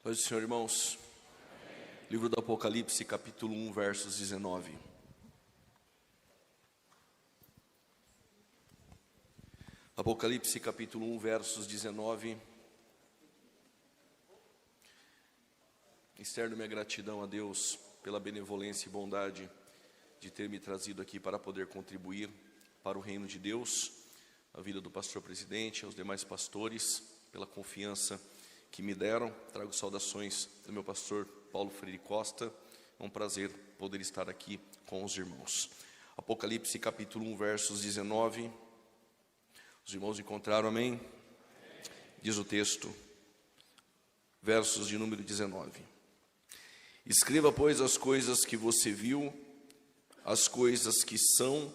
Paz do Senhor, irmãos. Livro do Apocalipse, capítulo 1, versos 19. Apocalipse, capítulo 1, versos 19. Externo minha gratidão a Deus pela benevolência e bondade de ter me trazido aqui para poder contribuir para o reino de Deus, a vida do pastor presidente, aos demais pastores, pela confiança que me deram. Trago saudações do meu pastor Paulo Freire Costa. É um prazer poder estar aqui com os irmãos. Apocalipse capítulo 1, versos 19. Os irmãos encontraram, amém? Diz o texto, versos de número 19. Escreva, pois, as coisas que você viu, as coisas que são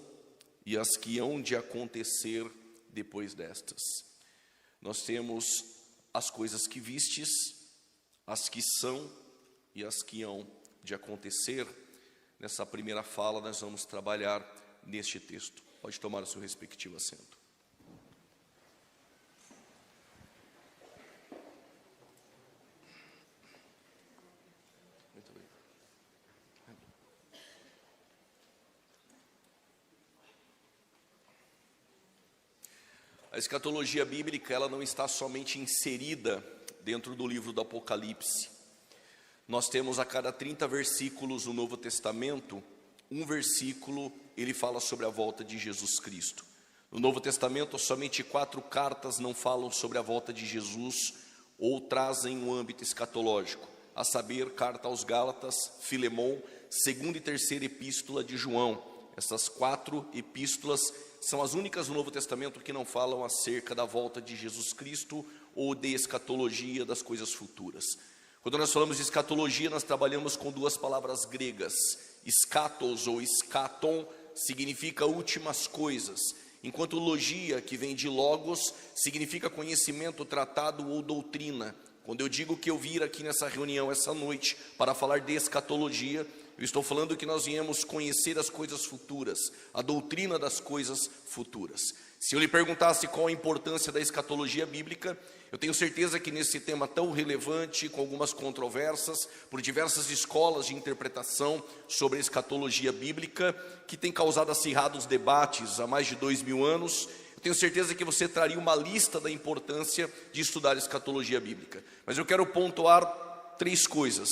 e as que hão de acontecer depois destas. Nós temos as coisas que vistes, as que são e as que hão de acontecer. Nessa primeira fala nós vamos trabalhar neste texto. Pode tomar o seu respectivo assento. Muito bem. A escatologia bíblica, ela não está somente inserida dentro do livro do Apocalipse. Nós temos a cada 30 versículos no Novo Testamento, um versículo, ele fala sobre a volta de Jesus Cristo. No Novo Testamento, somente 4 cartas não falam sobre a volta de Jesus ou trazem um âmbito escatológico, a saber, carta aos Gálatas, Filemão, 2ª e 3ª epístola de João. Essas 4 epístolas são as únicas no Novo Testamento que não falam acerca da volta de Jesus Cristo ou de escatologia, das coisas futuras. Quando nós falamos de escatologia, nós trabalhamos com 2 palavras gregas. Skatos ou skaton significa últimas coisas, enquanto logia, que vem de logos, significa conhecimento, tratado ou doutrina. Quando eu digo que eu vim aqui nessa reunião essa noite para falar de escatologia, eu estou falando que nós viemos conhecer as coisas futuras, a doutrina das coisas futuras. Se eu lhe perguntasse qual a importância da escatologia bíblica, eu tenho certeza que nesse tema tão relevante, com algumas controvérsias, por diversas escolas de interpretação sobre a escatologia bíblica, que tem causado acirrados debates há mais de 2000 anos, eu tenho certeza que você traria uma lista da importância de estudar a escatologia bíblica. Mas eu quero pontuar 3 coisas.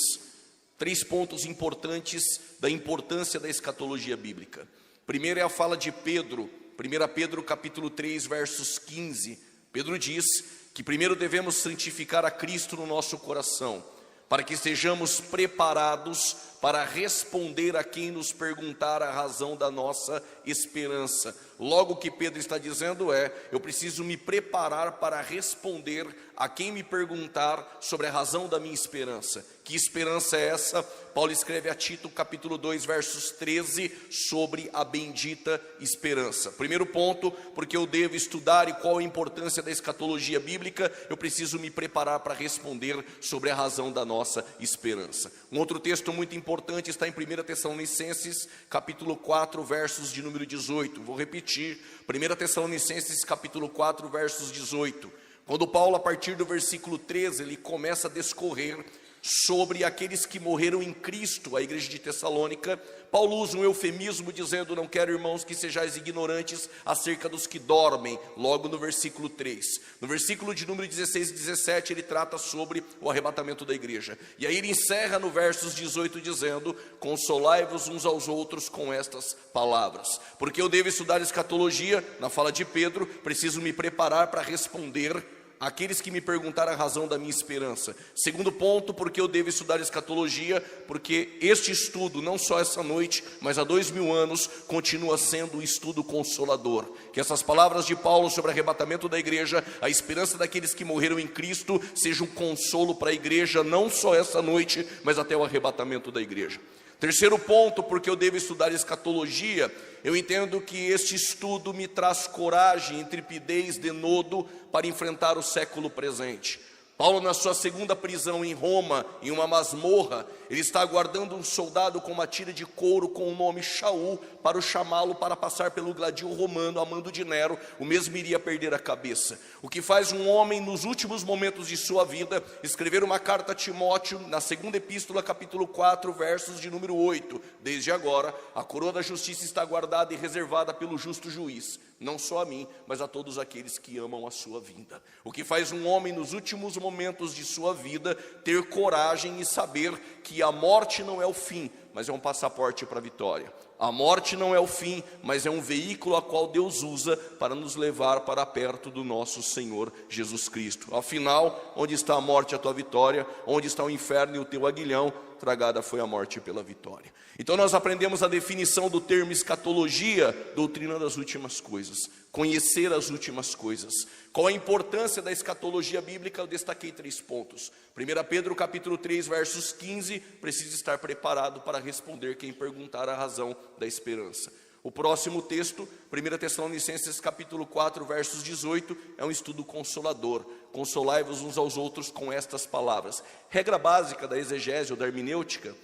3 pontos importantes da importância da escatologia bíblica. Primeiro é a fala de Pedro, 1 Pedro capítulo 3, versos 15. Pedro diz que primeiro devemos santificar a Cristo no nosso coração, para que estejamos preparados para responder a quem nos perguntar a razão da nossa esperança. Logo o que Pedro está dizendo é, eu preciso me preparar para responder a quem me perguntar sobre a razão da minha esperança. Que esperança é essa? Paulo escreve a Tito, capítulo 2, versos 13, sobre a bendita esperança. Primeiro ponto, porque eu devo estudar e qual a importância da escatologia bíblica, eu preciso me preparar para responder sobre a razão da nossa esperança. Um outro texto muito importante está em 1 Tessalonicenses, capítulo 4, versos de número 18. Vou repetir, 1 Tessalonicenses, capítulo 4, versos 18. Quando Paulo, a partir do versículo 13, ele começa a discorrer sobre aqueles que morreram em Cristo, a igreja de Tessalônica, Paulo usa um eufemismo dizendo, não quero, irmãos, que sejais ignorantes acerca dos que dormem, logo no versículo 3. No versículo de número 16 e 17, ele trata sobre o arrebatamento da igreja. E aí ele encerra no versos 18 dizendo, consolai-vos uns aos outros com estas palavras. Porque eu devo estudar escatologia, na fala de Pedro, preciso me preparar para responder aqueles que me perguntaram a razão da minha esperança. Segundo ponto, porque eu devo estudar escatologia, porque este estudo, não só essa noite, mas há 2000 anos, continua sendo um estudo consolador. Que essas palavras de Paulo sobre o arrebatamento da igreja, a esperança daqueles que morreram em Cristo, seja um consolo para a igreja, não só essa noite, mas até o arrebatamento da igreja. Terceiro ponto, porque eu devo estudar escatologia, eu entendo que este estudo me traz coragem, intrepidez, denodo para enfrentar o século presente. Paulo, na sua segunda prisão em Roma, em uma masmorra, ele está aguardando um soldado com uma tira de couro com o nome Shaul, para o chamá-lo para passar pelo gladil romano, a mando de Nero. O mesmo iria perder a cabeça. O que faz um homem, nos últimos momentos de sua vida, escrever uma carta a Timóteo, na segunda epístola, capítulo 4, versos de número 8. Desde agora, a coroa da justiça está guardada e reservada pelo justo juiz, não só a mim, mas a todos aqueles que amam a sua vinda. O que faz um homem, nos últimos momentos de sua vida, ter coragem e saber que a morte não é o fim, mas é um passaporte para a vitória. A morte não é o fim, mas é um veículo a qual Deus usa para nos levar para perto do nosso Senhor Jesus Cristo. Afinal, onde está a morte, a tua vitória? Onde está o inferno e o teu aguilhão? Tragada foi a morte pela vitória. Então nós aprendemos a definição do termo escatologia, doutrina das últimas coisas, conhecer as últimas coisas. Qual a importância da escatologia bíblica? Eu destaquei 3 pontos. 1 Pedro capítulo 3, versos 15, precisa estar preparado para responder quem perguntar a razão da esperança. O próximo texto, 1 Tessalonicenses capítulo 4, versos 18, é um estudo consolador. Consolai-vos uns aos outros com estas palavras. Regra básica da exegese ou da hermenêutica: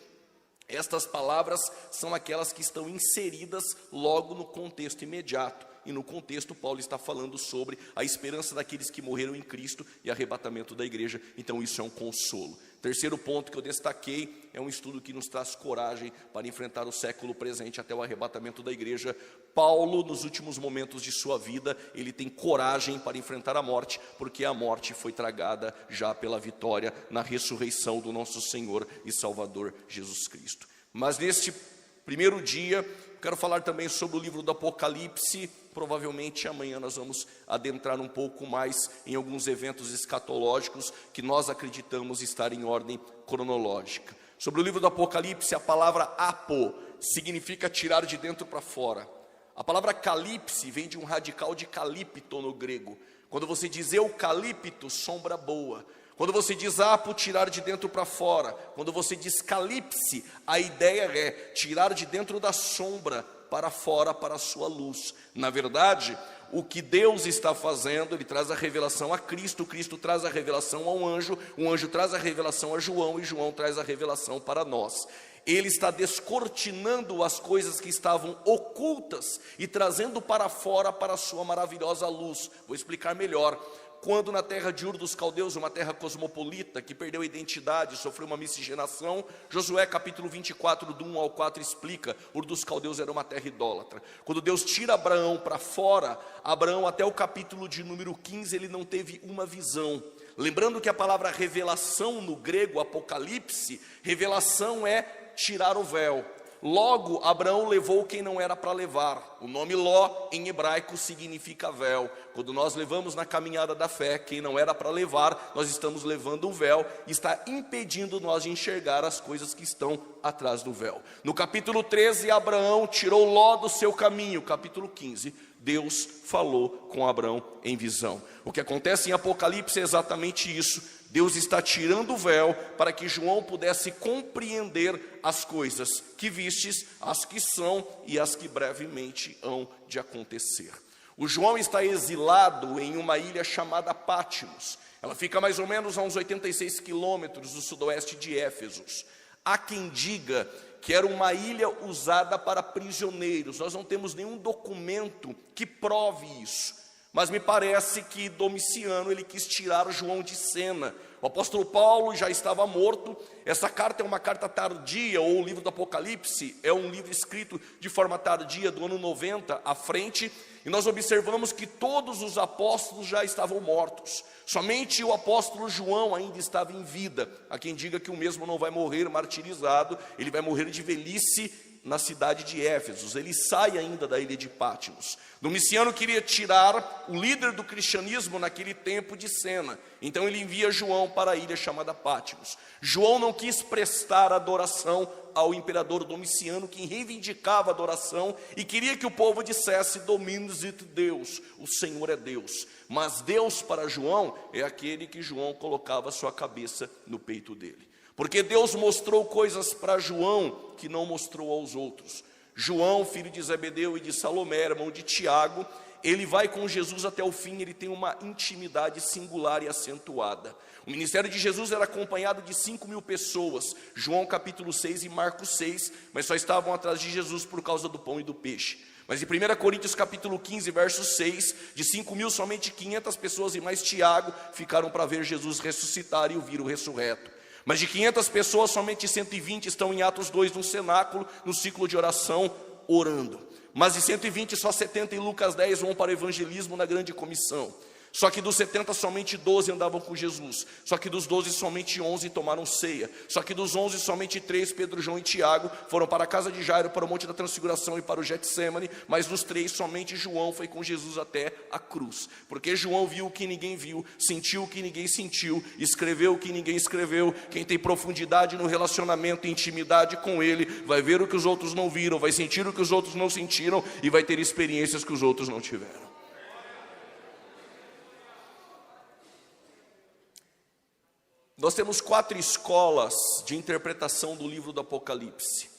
estas palavras são aquelas que estão inseridas logo no contexto imediato. E no contexto, Paulo está falando sobre a esperança daqueles que morreram em Cristo e arrebatamento da igreja. Então isso é um consolo. Terceiro ponto que eu destaquei é um estudo que nos traz coragem para enfrentar o século presente até o arrebatamento da igreja. Paulo, nos últimos momentos de sua vida, ele tem coragem para enfrentar a morte, porque a morte foi tragada já pela vitória na ressurreição do nosso Senhor e Salvador Jesus Cristo. Mas neste primeiro dia, quero falar também sobre o livro do Apocalipse. Provavelmente amanhã nós vamos adentrar um pouco mais em alguns eventos escatológicos que nós acreditamos estar em ordem cronológica. Sobre o livro do Apocalipse, a palavra apo significa tirar de dentro para fora. A palavra calipse vem de um radical de calipto no grego. Quando você diz eucalipto, sombra boa. Quando você diz apo, tirar de dentro para fora. Quando você diz calipse, a ideia é tirar de dentro da sombra para fora, para a sua luz. Na verdade, o que Deus está fazendo, Ele traz a revelação a Cristo, Cristo traz a revelação ao anjo, o anjo traz a revelação a João, e João traz a revelação para nós. Ele está descortinando as coisas que estavam ocultas e trazendo para fora para a sua maravilhosa luz. Vou explicar melhor. Quando na terra de Ur dos Caldeus, uma terra cosmopolita que perdeu a identidade, sofreu uma miscigenação, Josué capítulo 24, do 1 ao 4 explica: Ur dos Caldeus era uma terra idólatra. Quando Deus tira Abraão para fora, Abraão até o capítulo de número 15, ele não teve uma visão. Lembrando que a palavra revelação no grego, apocalipse, revelação é tirar o véu. Logo, Abraão levou quem não era para levar. O nome Ló, em hebraico, significa véu. Quando nós levamos na caminhada da fé quem não era para levar, nós estamos levando um véu e está impedindo nós de enxergar as coisas que estão atrás do véu. No capítulo 13, Abraão tirou Ló do seu caminho. Capítulo 15, Deus falou com Abraão em visão. O que acontece em Apocalipse é exatamente isso. Deus está tirando o véu para que João pudesse compreender as coisas que vistes, as que são e as que brevemente hão de acontecer. O João está exilado em uma ilha chamada Pátimos. Ela fica mais ou menos a uns 86 quilômetros do sudoeste de Éfeso. Há quem diga que era uma ilha usada para prisioneiros. Nós não temos nenhum documento que prove isso. Mas me parece que Domiciano, ele quis tirar João de cena. O apóstolo Paulo já estava morto. Essa carta é uma carta tardia, ou o livro do Apocalipse é um livro escrito de forma tardia, do ano 90 à frente. E nós observamos que todos os apóstolos já estavam mortos. Somente o apóstolo João ainda estava em vida. Há quem diga que o mesmo não vai morrer martirizado, ele vai morrer de velhice na cidade de Éfeso. Ele sai ainda da ilha de Pátimos. Domiciano queria tirar o líder do cristianismo naquele tempo de cena. Então ele envia João para a ilha chamada Pátimos. João não quis prestar adoração ao imperador Domiciano, que reivindicava a adoração e queria que o povo dissesse: Dominus et Deus, o Senhor é Deus. Mas Deus para João é aquele que João colocava sua cabeça no peito dele. Porque Deus mostrou coisas para João que não mostrou aos outros. João, filho de Zebedeu e de Salomé, irmão de Tiago, ele vai com Jesus até o fim, ele tem uma intimidade singular e acentuada. O ministério de Jesus era acompanhado de 5.000 pessoas, João capítulo 6 e Marcos 6, mas só estavam atrás de Jesus por causa do pão e do peixe. Mas em 1 Coríntios capítulo 15, verso 6, de 5.000 somente 500 pessoas e mais Tiago ficaram para ver Jesus ressuscitar e o viram ressurreto. Mas de 500 pessoas, somente 120 estão em Atos 2 no cenáculo, no ciclo de oração, orando. Mas de 120, só 70 em Lucas 10 vão para o evangelismo na grande comissão. Só que dos 70, somente 12 andavam com Jesus. Só que dos 12, somente 11 tomaram ceia. Só que dos 11, somente 3, Pedro, João e Tiago, foram para a casa de Jairo, para o Monte da Transfiguração e para o Getsemane. Mas dos 3, somente João foi com Jesus até a cruz. Porque João viu o que ninguém viu, sentiu o que ninguém sentiu, escreveu o que ninguém escreveu. Quem tem profundidade no relacionamento e intimidade com ele, vai ver o que os outros não viram, vai sentir o que os outros não sentiram e vai ter experiências que os outros não tiveram. Nós temos 4 escolas de interpretação do livro do Apocalipse.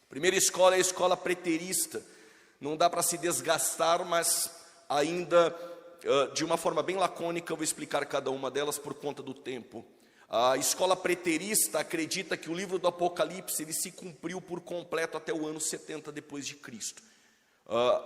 A primeira escola é a escola preterista. Não dá para se desgastar, mas ainda de uma forma bem lacônica eu vou explicar cada uma delas por conta do tempo. A escola preterista acredita que o livro do Apocalipse ele se cumpriu por completo até o ano 70 depois de Cristo.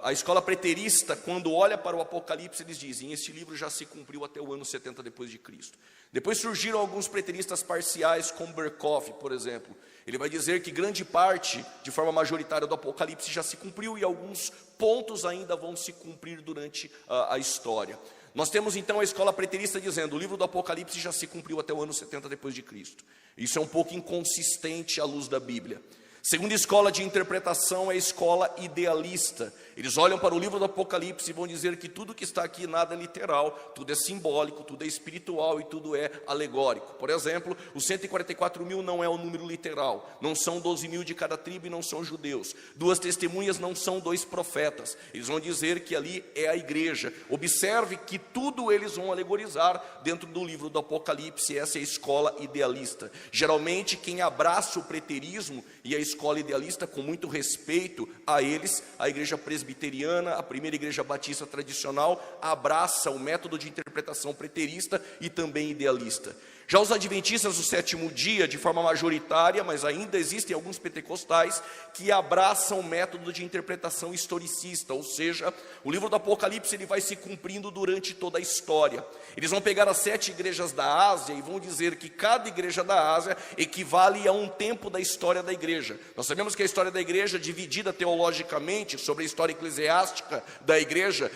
A escola preterista, quando olha para o Apocalipse, eles dizem: este livro já se cumpriu até o ano 70 depois de Cristo. Depois surgiram alguns preteristas parciais, como Berkhoff, por exemplo. Ele vai dizer que grande parte, de forma majoritária, do Apocalipse já se cumpriu e alguns pontos ainda vão se cumprir durante a história. Nós temos então a escola preterista dizendo: o livro do Apocalipse já se cumpriu até o ano 70 depois de Cristo. Isso é um pouco inconsistente à luz da Bíblia. Segunda escola de interpretação é a escola idealista. Eles olham para o livro do Apocalipse e vão dizer que tudo que está aqui nada é literal, tudo é simbólico, tudo é espiritual e tudo é alegórico. Por exemplo, os 144.000 não é o número literal, não são 12.000 de cada tribo e não são judeus. 2 testemunhas não são 2 profetas. Eles vão dizer que ali é a igreja. Observe que tudo eles vão alegorizar dentro do livro do Apocalipse. Essa é a escola idealista. Geralmente quem abraça o preterismo e a escola idealista, com muito respeito a eles, a igreja presbiteriana, a primeira igreja batista tradicional, abraça o método de interpretação preterista e também idealista. Já os adventistas do 7º dia, de forma majoritária, mas ainda existem alguns pentecostais que abraçam o método de interpretação historicista, ou seja, o livro do Apocalipse ele vai se cumprindo durante toda a história. Eles vão pegar as 7 igrejas da Ásia e vão dizer que cada igreja da Ásia equivale a um tempo da história da igreja. Nós sabemos que a história da igreja é dividida teologicamente sobre a história eclesiástica da igreja.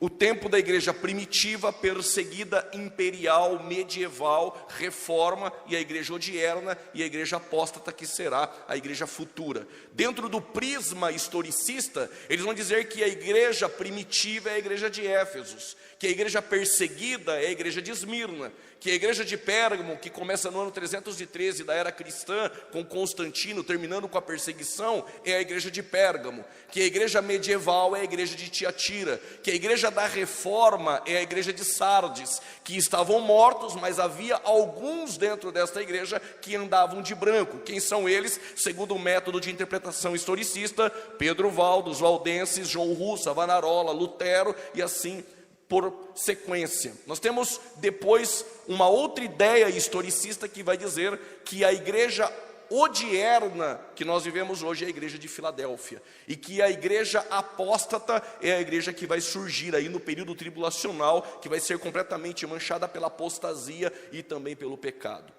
O tempo da igreja primitiva, perseguida, imperial, medieval, reforma, e a igreja odierna e a igreja apóstata, que será a igreja futura. Dentro do prisma historicista, eles vão dizer que a igreja primitiva é a igreja de Éfeso, que a igreja perseguida é a igreja de Esmirna, que a igreja de Pérgamo, que começa no ano 313 da era cristã, com Constantino, terminando com a perseguição, é a igreja de Pérgamo, que a igreja medieval é a igreja de Tiatira, que a igreja da reforma é a igreja de Sardes, que estavam mortos, mas havia alguns dentro desta igreja que andavam de branco. Quem são eles? Segundo o método de interpretação historicista, Pedro Valdo, os valdenses, João Hus, Savonarola, Lutero e assim por sequência. Nós temos depois uma outra ideia historicista que vai dizer que a igreja odierna que nós vivemos hoje é a igreja de Filadélfia, e que a igreja apóstata é a igreja que vai surgir aí no período tribulacional, que vai ser completamente manchada pela apostasia e também pelo pecado.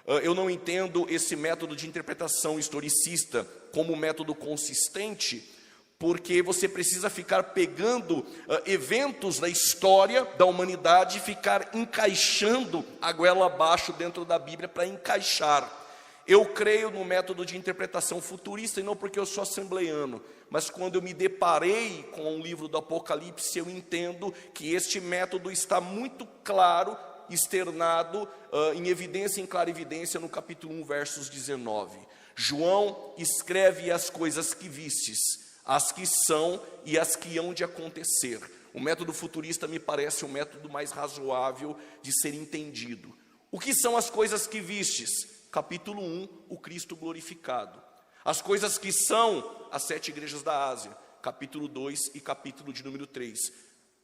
Eu não entendo esse método de interpretação historicista como método consistente, porque você precisa ficar pegando eventos da história da humanidade e ficar encaixando a goela abaixo dentro da Bíblia para encaixar. Eu creio no método de interpretação futurista, e não porque eu sou assembleiano, mas quando eu me deparei com o livro do Apocalipse, eu entendo que este método está muito claro, externado, em evidência, em clara evidência, no capítulo 1, versos 19. João escreve as coisas que vistes, as que são e as que hão de acontecer. O método futurista me parece um método mais razoável de ser entendido. O que são as coisas que vistes? Capítulo 1, o Cristo glorificado. As coisas que são as 7 igrejas da Ásia. capítulo 2 e capítulo de número 3.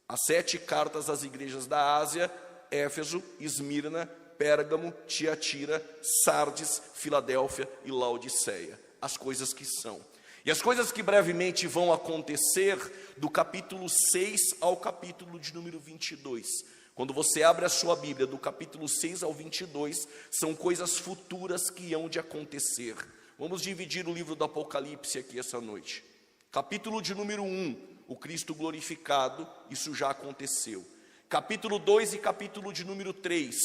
As 7 cartas às igrejas da Ásia: Éfeso, Esmirna, Pérgamo, Tiatira, Sardes, Filadélfia e Laodiceia. As coisas que são. E as coisas que brevemente vão acontecer do capítulo 6 ao capítulo de número 22. Quando você abre a sua Bíblia, do capítulo 6 ao 22, são coisas futuras que hão de acontecer. Vamos dividir o livro do Apocalipse aqui essa noite. Capítulo de número 1, o Cristo glorificado, isso já aconteceu. Capítulo 2 e capítulo de número 3,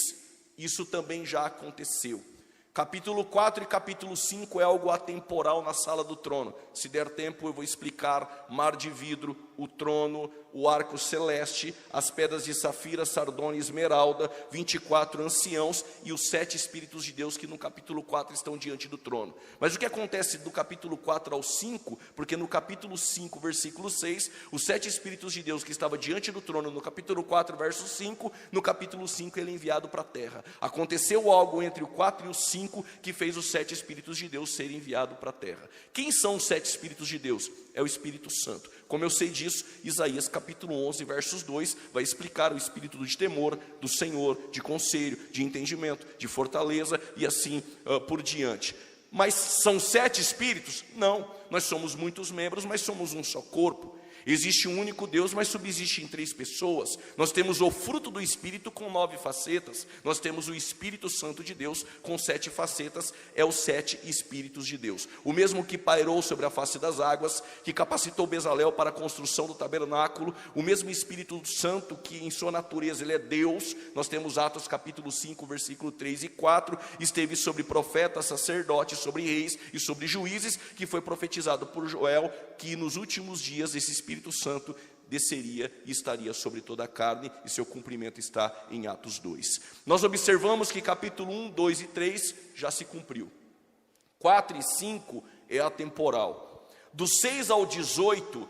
isso também já aconteceu. Capítulo 4 e capítulo 5 é algo atemporal na sala do trono. Se der tempo eu vou explicar: mar de vidro, o trono, o arco celeste, as pedras de safira, sardônia e esmeralda, 24 anciãos e os 7 Espíritos de Deus que no capítulo 4 estão diante do trono. Mas o que acontece do capítulo 4 ao 5, porque no capítulo 5, versículo 6, os 7 Espíritos de Deus que estavam diante do trono, no capítulo 4, verso 5, no capítulo 5 ele é enviado para a terra. Aconteceu algo entre o 4 e o 5 que fez os 7 Espíritos de Deus serem enviados para a terra. Quem são os 7 Espíritos de Deus? É o Espírito Santo. Como eu sei disso, Isaías capítulo 11, versos 2, vai explicar o espírito de temor do Senhor, de conselho, de entendimento, de fortaleza e assim por diante. Mas são 7 Espíritos? Não, nós somos muitos membros, mas somos um só corpo. Existe um único Deus, mas subsiste em 3 pessoas. Nós temos o fruto do Espírito com 9 facetas. Nós temos o Espírito Santo de Deus com 7 facetas. É os 7 Espíritos de Deus. O mesmo que pairou sobre a face das águas, que capacitou Bezalel para a construção do tabernáculo. O mesmo Espírito Santo que em sua natureza ele é Deus. Nós temos Atos capítulo 5, versículo 3 e 4. Esteve sobre profetas, sacerdotes, sobre reis e sobre juízes, que foi profetizado por Joel, que nos últimos dias esse Espírito Santo desceria e estaria sobre toda a carne, e seu cumprimento está em Atos 2. Nós observamos que capítulo 1, 2 e 3 já se cumpriu. 4 e 5 é atemporal. Do 6 ao 18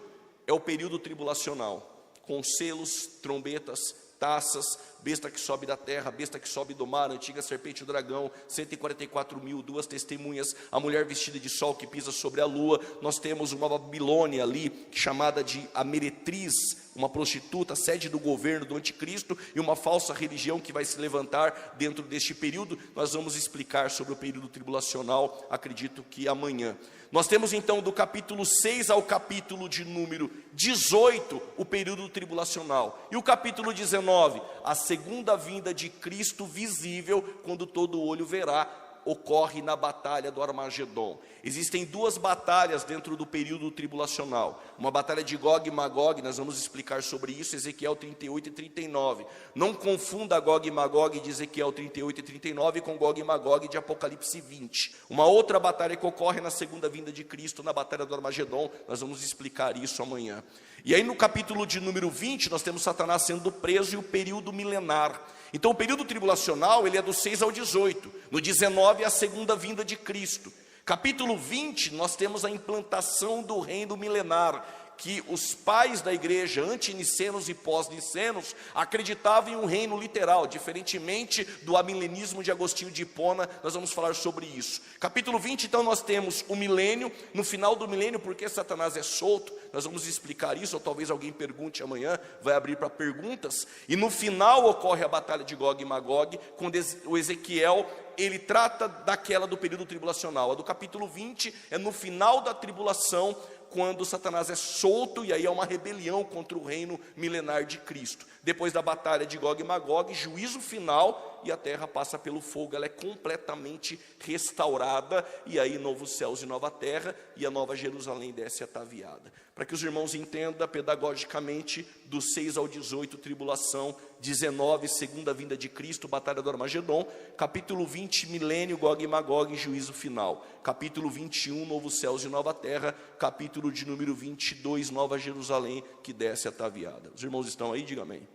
é o período tribulacional, com selos, trombetas, taças, besta que sobe da terra, besta que sobe do mar, antiga serpente e o dragão, 144.000, 2 testemunhas, a mulher vestida de sol que pisa sobre a lua. Nós temos uma Babilônia ali, chamada de a meretriz, uma prostituta, sede do governo do anticristo, e uma falsa religião que vai se levantar dentro deste período. Nós vamos explicar sobre o período tribulacional, acredito que amanhã. Nós temos então do capítulo 6 ao capítulo de número 18, o período tribulacional. E o capítulo 19, a segunda vinda de Cristo visível, quando todo olho verá, ocorre na batalha do Armagedon. Existem 2 batalhas dentro do período tribulacional. Uma batalha de Gog e Magog, nós vamos explicar sobre isso, Ezequiel 38 e 39. Não confunda Gog e Magog de Ezequiel 38 e 39 com Gog e Magog de Apocalipse 20. Uma outra batalha que ocorre na segunda vinda de Cristo, na batalha do Armagedon, nós vamos explicar isso amanhã. E aí no capítulo de número 20, nós temos Satanás sendo preso e o período milenar. Então o período tribulacional, ele é do 6 ao 18, no 19 é a segunda vinda de Cristo. Capítulo 20, nós temos a implantação do reino milenar, que os pais da igreja, antinicenos e pós-nicenos, acreditavam em um reino literal, diferentemente do amilenismo de Agostinho de Hipona. Nós vamos falar sobre isso. Capítulo 20, então nós temos o milênio. No final do milênio, porque Satanás é solto, nós vamos explicar isso, ou talvez alguém pergunte amanhã, vai abrir para perguntas. E no final ocorre a batalha de Gog e Magog, quando o Ezequiel, ele trata daquela do período tribulacional. A do capítulo 20 é no final da tribulação, quando Satanás é solto, e aí há uma rebelião contra o reino milenar de Cristo. Depois da batalha de Gog e Magog, juízo final, e a terra passa pelo fogo, ela é completamente restaurada, e aí novos céus e nova terra, e a nova Jerusalém desce ataviada. Para que os irmãos entendam pedagogicamente, do 6 ao 18, tribulação, 19, segunda vinda de Cristo, batalha do Armagedon, capítulo 20, milênio, Gog e Magog, juízo final, capítulo 21, novos céus e nova terra, capítulo de número 22, nova Jerusalém, que desce ataviada. Os irmãos estão aí? Diga amém.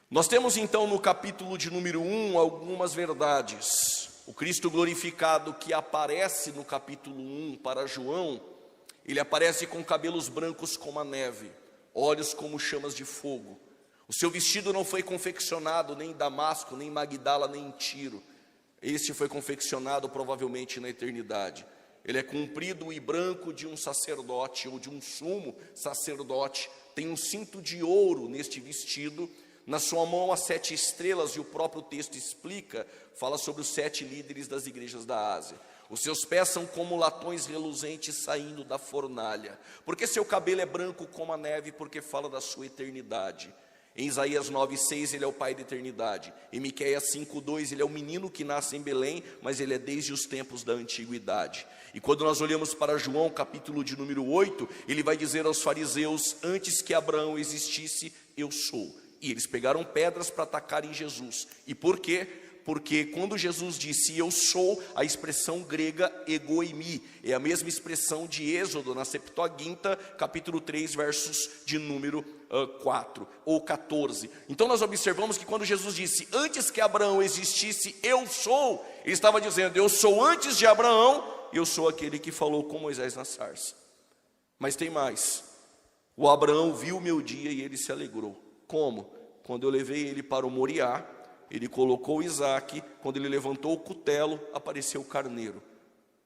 Nós temos então no capítulo de número 1 algumas verdades. O Cristo glorificado que aparece no capítulo 1 para João, ele aparece com cabelos brancos como a neve, olhos como chamas de fogo. O seu vestido não foi confeccionado nem em Damasco, nem em Magdala, nem em Tiro. Este foi confeccionado provavelmente na eternidade. Ele é comprido e branco de um sacerdote ou de um sumo sacerdote. Tem um cinto de ouro neste vestido. Na sua mão as 7 estrelas, e o próprio texto explica, fala sobre os 7 líderes das igrejas da Ásia. Os seus pés são como latões reluzentes saindo da fornalha. Porque seu cabelo é branco como a neve, porque fala da sua eternidade. Em Isaías 9,6 ele é o pai da eternidade. Em Miqueias 5,2 ele é o menino que nasce em Belém, mas ele é desde os tempos da antiguidade. E quando nós olhamos para João, capítulo de número 8, ele vai dizer aos fariseus: antes que Abraão existisse, eu sou. E eles pegaram pedras para atacarem Jesus. E por quê? Porque quando Jesus disse eu sou, a expressão grega ego eimi, é a mesma expressão de Êxodo, na Septuaginta, capítulo 3, versos de número 4 ou 14. Então nós observamos que quando Jesus disse antes que Abraão existisse, eu sou, ele estava dizendo eu sou antes de Abraão, eu sou aquele que falou com Moisés na sarça. Mas tem mais, o Abraão viu o meu dia e ele se alegrou. Como? Quando eu levei ele para o Moriá, ele colocou Isaque, quando ele levantou o cutelo, apareceu o carneiro.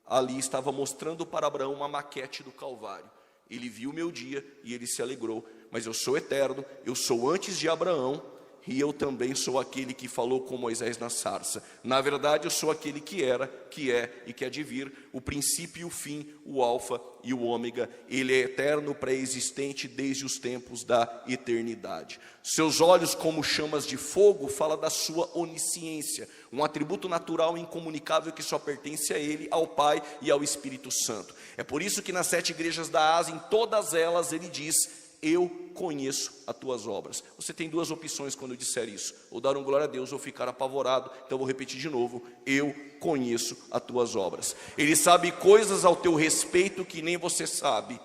Ali estava mostrando para Abraão uma maquete do Calvário. Ele viu o meu dia e ele se alegrou. Mas eu sou eterno, eu sou antes de Abraão, e eu também sou aquele que falou com Moisés na sarça. Na verdade, eu sou aquele que era, que é e que há de vir, o princípio e o fim, o alfa e o ômega. Ele é eterno, pré-existente desde os tempos da eternidade. Seus olhos como chamas de fogo fala da sua onisciência, um atributo natural e incomunicável que só pertence a ele, ao Pai e ao Espírito Santo. É por isso que nas 7 igrejas da Ásia, em todas elas ele diz: eu conheço as tuas obras. Você tem 2 opções quando eu disser isso: ou dar um glória a Deus ou ficar apavorado. Então eu vou repetir de novo: eu conheço as tuas obras. Ele sabe coisas ao teu respeito que nem você sabe.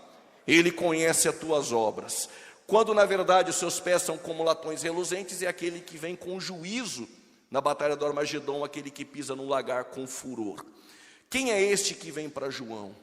Ele conhece as tuas obras. Quando na verdade os seus pés são como latões reluzentes, é aquele que vem com juízo na batalha do Armagedon, aquele que pisa no lagar com furor. Quem é este que vem para João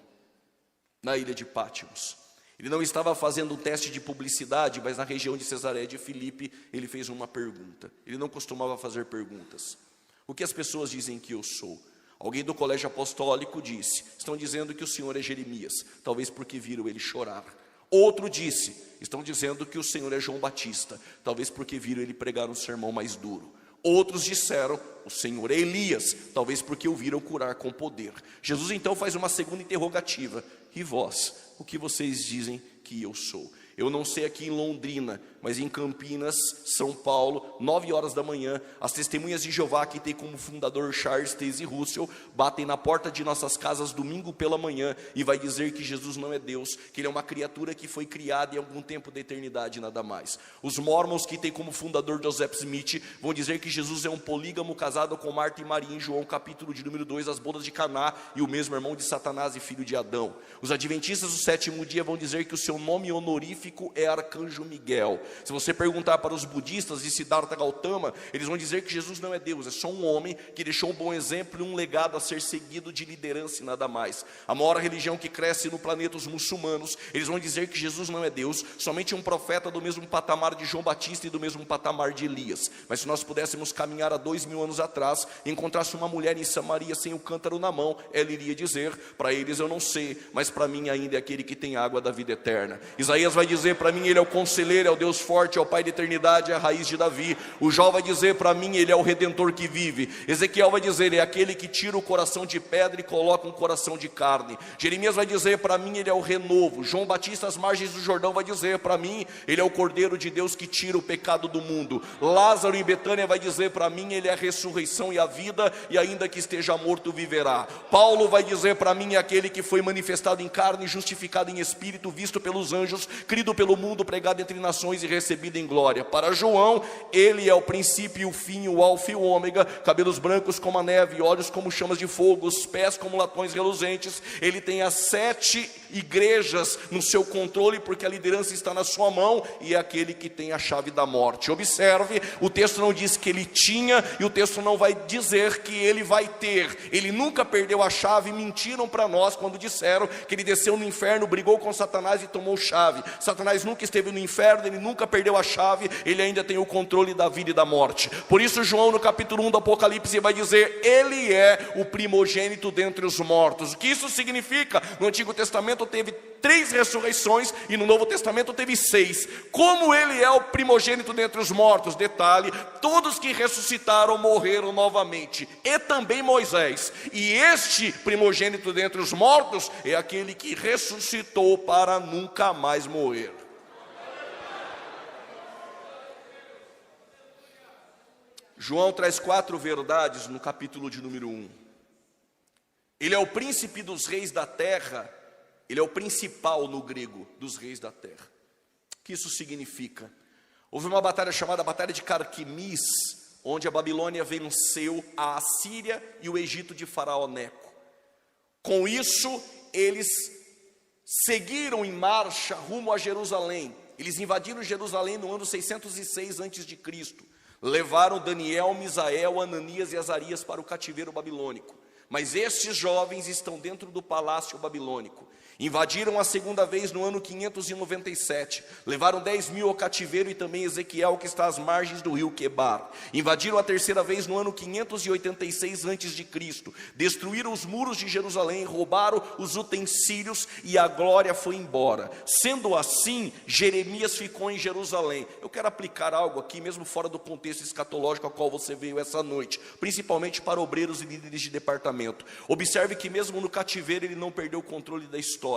na ilha de Pátimos? Ele não estava fazendo um teste de publicidade, mas na região de Cesareia de Filipe, ele fez uma pergunta. Ele não costumava fazer perguntas. O que as pessoas dizem que eu sou? Alguém do colégio apostólico disse: estão dizendo que o Senhor é Jeremias, talvez porque viram ele chorar. Outro disse: estão dizendo que o Senhor é João Batista, talvez porque viram ele pregar um sermão mais duro. Outros disseram: o Senhor é Elias, talvez porque o viram curar com poder. Jesus então faz uma segunda interrogativa: e vós, o que vocês dizem que eu sou? Eu não sei aqui em Londrina, mas em Campinas, São Paulo, 9 horas da manhã, as testemunhas de Jeová, que tem como fundador Charles Taze Russell, batem na porta de nossas casas domingo pela manhã e vai dizer que Jesus não é Deus, que ele é uma criatura que foi criada em algum tempo da eternidade, nada mais. Os Mormons, que tem como fundador Joseph Smith, vão dizer que Jesus é um polígamo casado com Marta e Maria em João capítulo de número 2, as bodas de Caná, e o mesmo irmão de Satanás e filho de Adão. Os adventistas do 7º dia vão dizer que o seu nome honorífico é Arcanjo Miguel. Se você perguntar para os budistas de Siddhartha Gautama, eles vão dizer que Jesus não é Deus, é só um homem que deixou um bom exemplo e um legado a ser seguido de liderança e nada mais. A maior religião que cresce no planeta, os muçulmanos, eles vão dizer que Jesus não é Deus, somente um profeta do mesmo patamar de João Batista e do mesmo patamar de Elias. Mas se nós pudéssemos caminhar há 2000 anos atrás e encontrasse uma mulher em Samaria sem o cântaro na mão, ela iria dizer: para eles eu não sei, mas para mim ainda é aquele que tem água da vida eterna. Isaías vai dizer: para mim ele é o conselheiro, é o Deus forte, é o Pai da eternidade, é a raiz de Davi. O Jó vai dizer: para mim ele é o Redentor que vive. Ezequiel vai dizer: é aquele que tira o coração de pedra e coloca um coração de carne. Jeremias vai dizer: para mim ele é o renovo. João Batista, às margens do Jordão, vai dizer: para mim ele é o Cordeiro de Deus que tira o pecado do mundo. Lázaro em Betânia vai dizer: para mim ele é a ressurreição e a vida, e ainda que esteja morto viverá. Paulo vai dizer: para mim é aquele que foi manifestado em carne, justificado em espírito, visto pelos anjos, crido pelo mundo, pregado entre nações e recebido em glória. Para João, ele é o princípio e o fim, o alfa e o ômega, cabelos brancos como a neve, olhos como chamas de fogo, os pés como latões reluzentes. Ele tem as 7 igrejas no seu controle, porque a liderança está na sua mão e é aquele que tem a chave da morte. Observe, o texto não diz que ele tinha e o texto não vai dizer que ele vai ter. Ele nunca perdeu a chave. Mentiram para nós quando disseram que ele desceu no inferno, brigou com Satanás e tomou chave. Satanás nunca esteve no inferno, ele nunca perdeu a chave, ele ainda tem o controle da vida e da morte. Por isso João no capítulo 1 do Apocalipse vai dizer: ele é o primogênito dentre os mortos. O que isso significa? No Antigo Testamento teve 3 ressurreições e no Novo Testamento teve 6. Como ele é o primogênito dentre os mortos, detalhe, todos que ressuscitaram morreram novamente, e também Moisés. E este primogênito dentre os mortos é aquele que ressuscitou para nunca mais morrer. João traz 4 verdades no capítulo de número 1. Ele é o príncipe dos reis da terra. Ele é o principal no grego dos reis da terra. O que isso significa? Houve uma batalha chamada Batalha de Carquemis, onde a Babilônia venceu a Assíria e o Egito de Faraó Neco. Com isso, eles seguiram em marcha rumo a Jerusalém. Eles invadiram Jerusalém no ano 606 a.C. Levaram Daniel, Misael, Ananias e Azarias para o cativeiro babilônico. Mas estes jovens estão dentro do palácio babilônico. Invadiram a segunda vez no ano 597, levaram 10.000 ao cativeiro e também Ezequiel, que está às margens do rio Quebar. Invadiram a terceira vez no ano 586 a.C., destruíram os muros de Jerusalém, roubaram os utensílios e a glória foi embora. Sendo assim, Jeremias ficou em Jerusalém. Eu quero aplicar algo aqui, mesmo fora do contexto escatológico ao qual você veio essa noite, principalmente para obreiros e líderes de departamento. Observe que mesmo no cativeiro ele não perdeu o controle da história.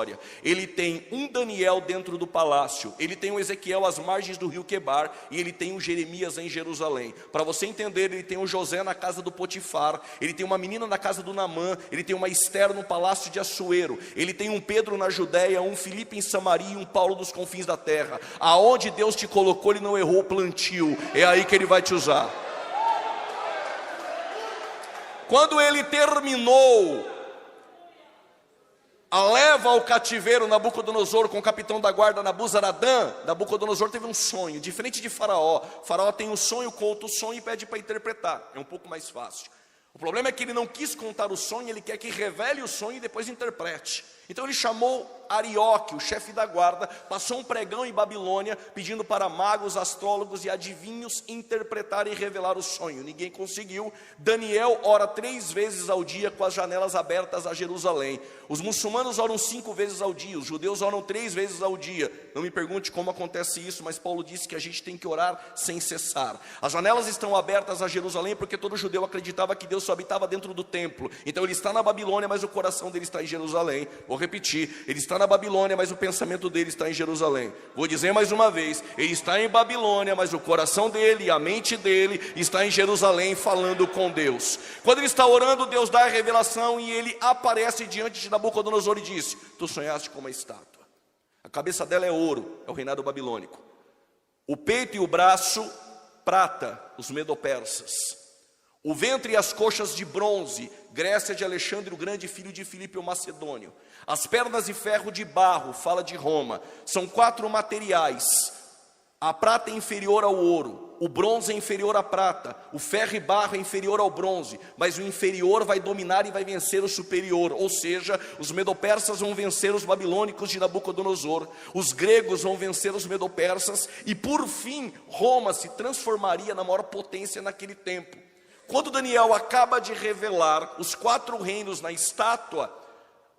Ele tem um Daniel dentro do palácio, ele tem um Ezequiel às margens do rio Quebar e ele tem um Jeremias em Jerusalém. Para você entender, ele tem um José na casa do Potifar, ele tem uma menina na casa do Naamã, ele tem uma Esther no palácio de Assuero, ele tem um Pedro na Judéia, um Filipe em Samaria e um Paulo dos confins da terra. Aonde Deus te colocou, ele não errou o plantio, é aí que ele vai te usar. Quando ele terminou a leva ao cativeiro Nabucodonosor com o capitão da guarda Nabuzaradã, Nabucodonosor teve um sonho, diferente de Faraó. Faraó tem um sonho, conta o sonho e pede para interpretar, é um pouco mais fácil. O problema é que ele não quis contar o sonho, ele quer que revele o sonho e depois interprete. Então ele chamou Arioque, o chefe da guarda, passou um pregão em Babilônia, pedindo para magos, astrólogos e adivinhos interpretar e revelar o sonho. Ninguém conseguiu. Daniel ora 3 vezes ao dia com as janelas abertas a Jerusalém. Os muçulmanos oram 5 vezes ao dia, os judeus oram 3 vezes ao dia. Não me pergunte como acontece isso, mas Paulo disse que a gente tem que orar sem cessar. As janelas estão abertas a Jerusalém porque todo judeu acreditava que Deus só habitava dentro do templo. Então ele está na Babilônia, mas o coração dele está em Jerusalém. Vou repetir, ele está na Babilônia, mas o pensamento dele está em Jerusalém. Vou dizer mais uma vez, ele está em Babilônia, mas o coração dele e a mente dele está em Jerusalém, falando com Deus. Quando ele está orando, Deus dá a revelação e ele aparece diante de Nabucodonosor e disse: tu sonhaste com uma estátua, a cabeça dela é ouro, é o reinado babilônico, o peito e o braço prata, os medo-persas, o ventre e as coxas de bronze, Grécia de Alexandre o Grande, filho de Filipe o Macedônio, as pernas de ferro de barro, fala de Roma. São 4 materiais. A prata é inferior ao ouro, o bronze é inferior à prata, o ferro e barro é inferior ao bronze, mas o inferior vai dominar e vai vencer o superior. Ou seja, os medo-persas vão vencer os babilônicos de Nabucodonosor, os gregos vão vencer os medo-persas e por fim Roma se transformaria na maior potência naquele tempo. Quando Daniel acaba de revelar os 4 reinos na estátua,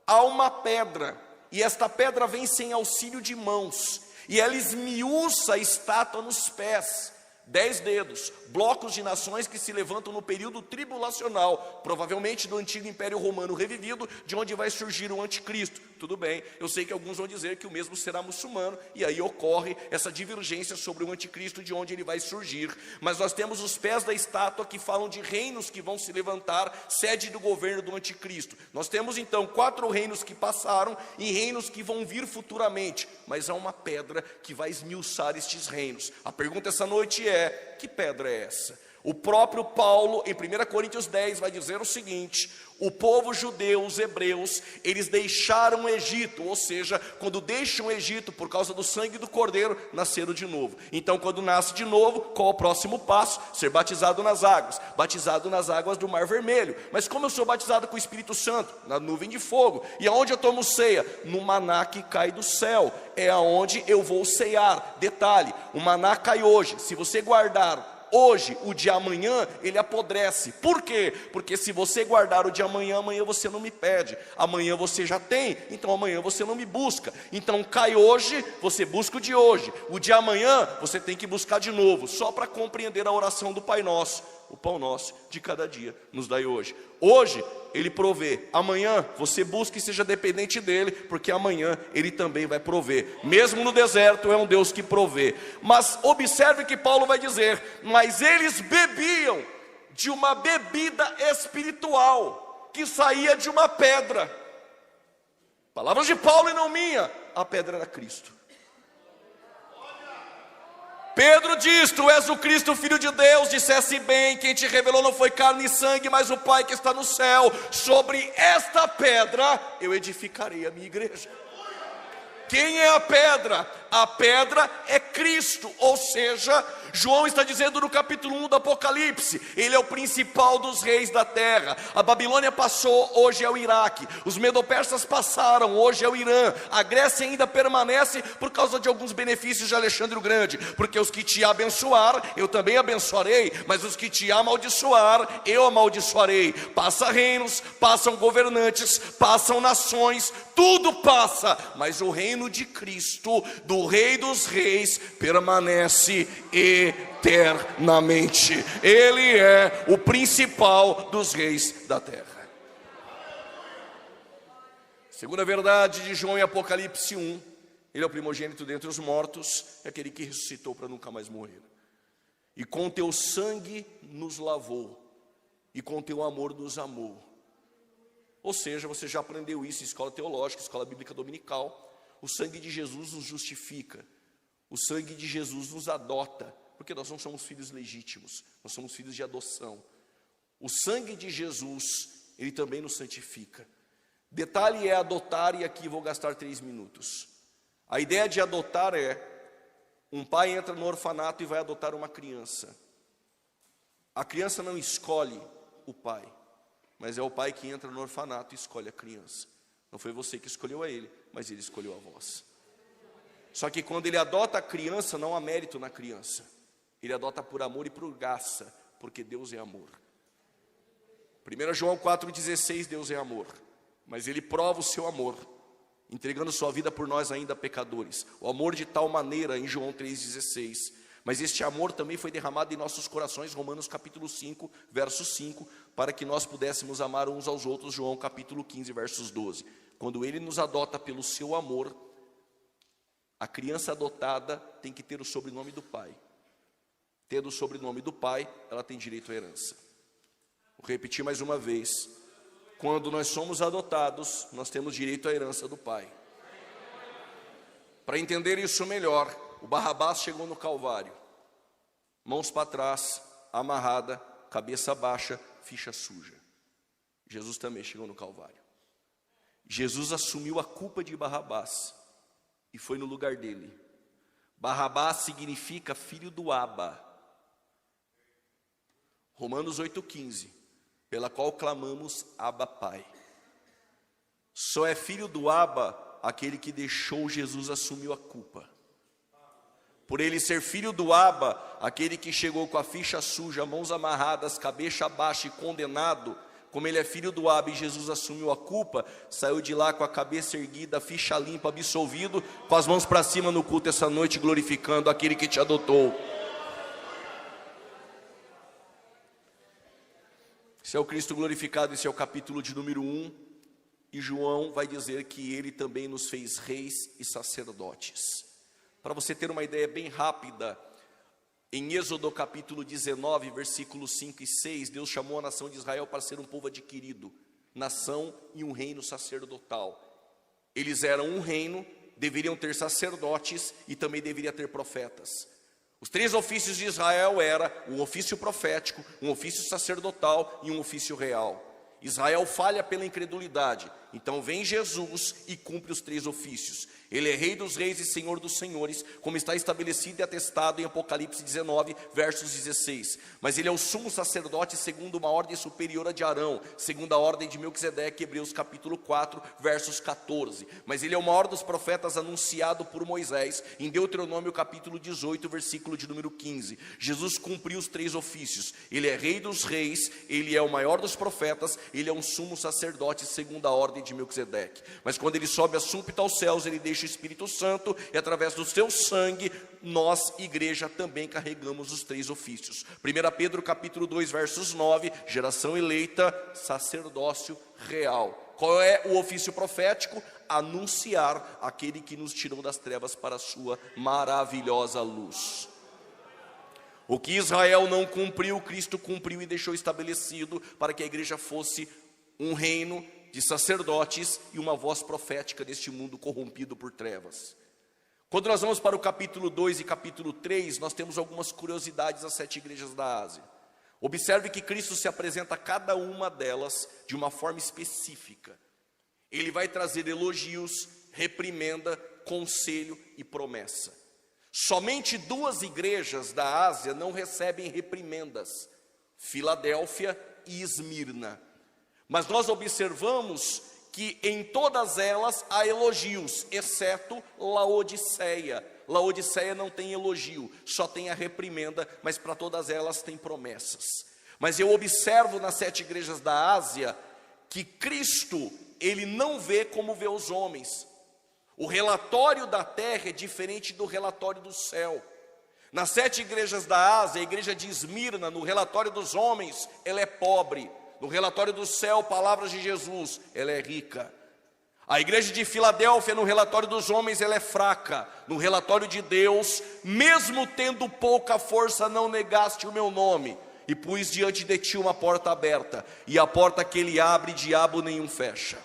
há uma pedra, e esta pedra vem sem auxílio de mãos, e ela esmiuça a estátua nos pés. 10 dedos, blocos de nações que se levantam no período tribulacional, provavelmente do antigo Império Romano revivido, de onde vai surgir o anticristo. Tudo bem, eu sei que alguns vão dizer que o mesmo será muçulmano, e aí ocorre essa divergência sobre o anticristo, de onde ele vai surgir. Mas nós temos os pés da estátua que falam de reinos que vão se levantar, sede do governo do anticristo. Nós temos então 4 reinos que passaram e reinos que vão vir futuramente, mas há uma pedra que vai esmiuçar estes reinos. A pergunta essa noite é: que pedra é essa? O próprio Paulo, em 1 Coríntios 10, vai dizer o seguinte: o povo judeu, os hebreus, eles deixaram o Egito, ou seja, quando deixam o Egito por causa do sangue do Cordeiro, nasceram de novo. Então, quando nasce de novo, qual é o próximo passo? Ser batizado nas águas do Mar Vermelho. Mas como eu sou batizado com o Espírito Santo? Na nuvem de fogo. E aonde eu tomo ceia? No maná que cai do céu, é aonde eu vou ceiar. Detalhe, o maná cai hoje, se você guardar hoje, o de amanhã, ele apodrece. Por quê? Porque se você guardar o de amanhã, amanhã você não me pede. Amanhã você já tem, então amanhã você não me busca. Então cai hoje, você busca o de hoje. O de amanhã, você tem que buscar de novo. Só para compreender a oração do Pai Nosso. O pão nosso de cada dia nos dai hoje. Hoje Ele provê, amanhã você busca e seja dependente dEle, porque amanhã Ele também vai prover. Mesmo no deserto é um Deus que provê. Mas observe que Paulo vai dizer: mas eles bebiam de uma bebida espiritual, que saía de uma pedra. Palavras de Paulo e não minha. A pedra era Cristo. Pedro diz: tu és o Cristo, Filho de Deus. Dissesse bem, quem te revelou não foi carne e sangue, mas o Pai que está no céu. Sobre esta pedra eu edificarei a minha igreja. Quem é a pedra? A pedra é Cristo, ou seja, João está dizendo no capítulo 1 do Apocalipse, Ele é o principal dos reis da terra. A Babilônia passou, hoje é o Iraque. Os medo-persas passaram, hoje é o Irã. A Grécia ainda permanece por causa de alguns benefícios de Alexandre o Grande, porque os que te abençoar, eu também abençoarei, mas os que te amaldiçoar, eu amaldiçoarei. Passa reinos, passam governantes, passam nações, tudo passa, mas o reino de Cristo, do Rei dos Reis, permanece eternamente. Ele é o principal dos reis da terra. Segunda verdade de João em Apocalipse 1, Ele é o primogênito dentre os mortos, é aquele que ressuscitou para nunca mais morrer. E com teu sangue nos lavou, e com teu amor nos amou. Ou seja, você já aprendeu isso em escola teológica, escola bíblica dominical. O sangue de Jesus nos justifica. O sangue de Jesus nos adota, porque nós não somos filhos legítimos, nós somos filhos de adoção. O sangue de Jesus, Ele também nos santifica. Detalhe é adotar, e aqui vou gastar 3 minutos. A ideia de adotar é: um pai entra no orfanato e vai adotar uma criança. A criança não escolhe o pai, mas é o pai que entra no orfanato e escolhe a criança. Não foi você que escolheu a ele, mas ele escolheu a vós. Só que quando ele adota a criança, não há mérito na criança. Ele adota por amor e por graça, porque Deus é amor. 1 João 4,16, Deus é amor. Mas Ele prova o seu amor, entregando sua vida por nós ainda pecadores. O amor de tal maneira, em João 3,16. Mas este amor também foi derramado em nossos corações, Romanos capítulo 5, verso 5, para que nós pudéssemos amar uns aos outros, João capítulo 15, versos 12. Quando Ele nos adota pelo seu amor, a criança adotada tem que ter o sobrenome do pai. Tendo o sobrenome do pai, ela tem direito à herança. Vou repetir mais uma vez. Quando nós somos adotados, nós temos direito à herança do pai. Para entender isso melhor, o Barrabás chegou no Calvário, mãos para trás, amarrada, cabeça baixa, ficha suja. Jesus também chegou no Calvário. Jesus assumiu a culpa de Barrabás e foi no lugar dele. Barrabás significa filho do Abba. Romanos 8,15, pela qual clamamos Abba Pai. Só é filho do Abba aquele que deixou Jesus assumir a culpa. Por ele ser filho do Abba, aquele que chegou com a ficha suja, mãos amarradas, cabeça baixa e condenado, como ele é filho do Abba e Jesus assumiu a culpa, saiu de lá com a cabeça erguida, ficha limpa, absolvido, com as mãos para cima no culto essa noite, glorificando aquele que te adotou. Esse é o Cristo glorificado, esse é o capítulo de número 1, e João vai dizer que ele também nos fez reis e sacerdotes. Para você ter uma ideia bem rápida, em Êxodo capítulo 19, versículos 5 e 6, Deus chamou a nação de Israel para ser um povo adquirido, nação e um reino sacerdotal. Eles eram um reino, deveriam ter sacerdotes e também deveria ter profetas. Os 3 ofícios de Israel eram um ofício profético, um ofício sacerdotal e um ofício real. Israel falha pela incredulidade, então vem Jesus e cumpre os 3 ofícios. Ele é Rei dos reis e Senhor dos senhores, como está estabelecido e atestado em Apocalipse 19, versos 16. Mas ele é o sumo sacerdote segundo uma ordem superior a de Arão, segundo a ordem de Melquisedeque, Hebreus capítulo 4, versos 14. Mas ele é o maior dos profetas anunciado por Moisés, em Deuteronômio capítulo 18, versículo de número 15. Jesus cumpriu os 3 ofícios. Ele é Rei dos reis, ele é o maior dos profetas, ele é um sumo sacerdote segundo a ordem de Melquisedeque. Mas quando ele sobe a súbito aos céus, ele deixa o Espírito Santo, e através do seu sangue, nós, igreja, também carregamos os 3 ofícios. 1 Pedro capítulo 2, versos 9, geração eleita, sacerdócio real. Qual é o ofício profético? Anunciar aquele que nos tirou das trevas para a sua maravilhosa luz. O que Israel não cumpriu, Cristo cumpriu e deixou estabelecido para que a igreja fosse um reino de sacerdotes e uma voz profética deste mundo corrompido por trevas. Quando nós vamos para o capítulo 2 e capítulo 3, nós temos algumas curiosidades das 7 igrejas da Ásia. Observe que Cristo se apresenta a cada uma delas de uma forma específica. Ele vai trazer elogios, reprimenda, conselho e promessa. Somente 2 igrejas da Ásia não recebem reprimendas: Filadélfia e Esmirna. Mas nós observamos que em todas elas há elogios, exceto Laodiceia. Laodiceia não tem elogio, só tem a reprimenda, mas para todas elas tem promessas. Mas eu observo nas 7 igrejas da Ásia que Cristo, ele não vê como vê os homens. O relatório da terra é diferente do relatório do céu. Nas 7 igrejas da Ásia, a igreja de Esmirna, no relatório dos homens, ela é pobre. No relatório do céu, palavras de Jesus, ela é rica. A igreja de Filadélfia, no relatório dos homens, ela é fraca. No relatório de Deus, mesmo tendo pouca força, não negaste o meu nome. E pus diante de ti uma porta aberta, e a porta que ele abre, diabo nenhum fecha.